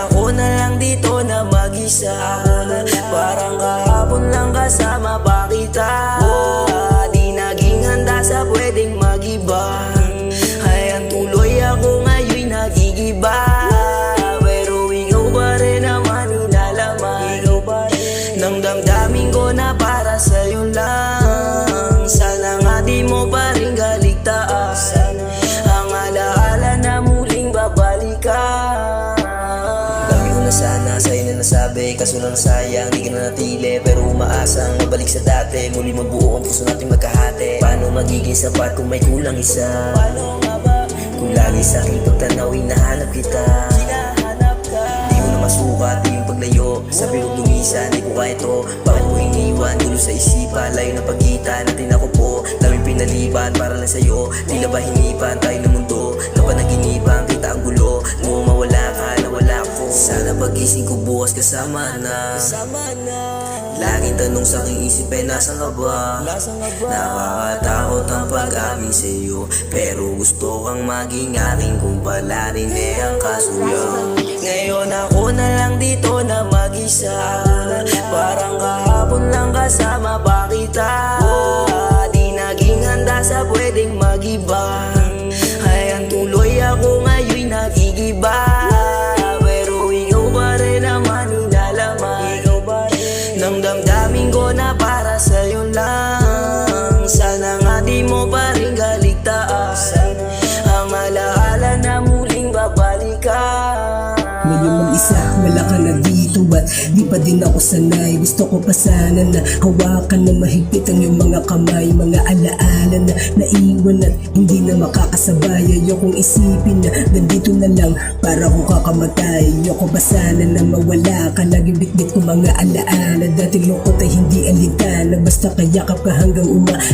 ako na lang dito na mag-isa. Parang kahapon lang kasama pa kita. Di naging handa sa pwedeng mag-iba. Hayang tuloy ako ngayon nagigiba. Pero ikaw pa rin naman inalaman ng damdamin ko na para sa'yo lang. Sana nga di mo pa rin galigtaan ang alaala na muling babalikan. Lagi ko na sana sa'yo na nasabi, kaso lang sayang di ka na natili. Pero umaasang mabalik sa dati, muli mabuo ang puso natin magkahati. Paano magiging sapat kung may kulang isa? Kung lagi sa aking pagtanaw hinahanap kita, di mo na masukat yung paglayo. Sabi mo dumisa, di ko kaya to. Bakit mo iniwan? Gulo sa isipan, layo na pagitan natin ako po. Daming pinaliban para lang sa'yo. Tila ba hinipan tayo ng mundo na panaginipan? Kita ang gulo, kung mawala ka nawala ko. Sana pagising ko bukas kasama na. Laging tanong sa aking isip ay nasan ka ba? Nakakatakot ang pag-amin sa'yo, pero gusto kang maging akin kung pala rin ang kasuyo. Ngayon ako na lang dito na mag-isa. Parang kahapon lang kasama pa kita. Di naging handa sa pwedeng mag-iba. Hayang tuloy ako ngayon nagigiba. Pero ikaw pa rin naman inalaman ng damdamin ko na para sa'yo lang. Sana nga di mo pa rin galigtaan ang alaala na muling babalikan. Ngayon mag-isa, wala ka na dito, ba't di pa din ako sanay? Gusto ko pa sana na hawakan na mahigpit ang iyong mga kamay. Mga alaala na naiwan at hindi na makakasabay. Ayokong isipin na nandito na lang para ko kakamatay. Ayoko pa sana na mawala ka, laging bitbit ko mga alaala. Dating lungkot ay hindi alintana, basta kayakap ka hanggang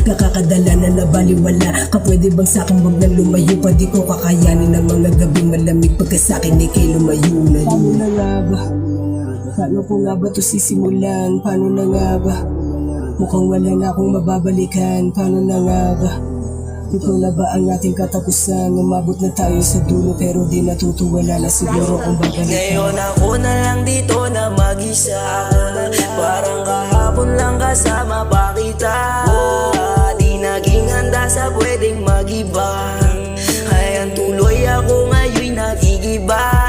nakakadala na nabaliwala ka. Pwede bang sa'kin wag na lumayo pa? Di ko kakayanin ang mga gabing malamig pagka sa'kin ay kay lumayo. Paano na nga ba? Paano ko nga ba ito sisimulan? Paano na nga ba? Mukhang wala na akong mababalikan. Paano na nga ba? Ito na ba ang ating katapusan? Umabot na tayo sa dulo pero di natutuwala na siguro kung babalikan. Ngayon ako na lang dito na mag-isa. Parang kahapon lang kasama pa kita. Di naging handa sa pwedeng mag-iba. Hayang tuloy ako ngayon nagigiba.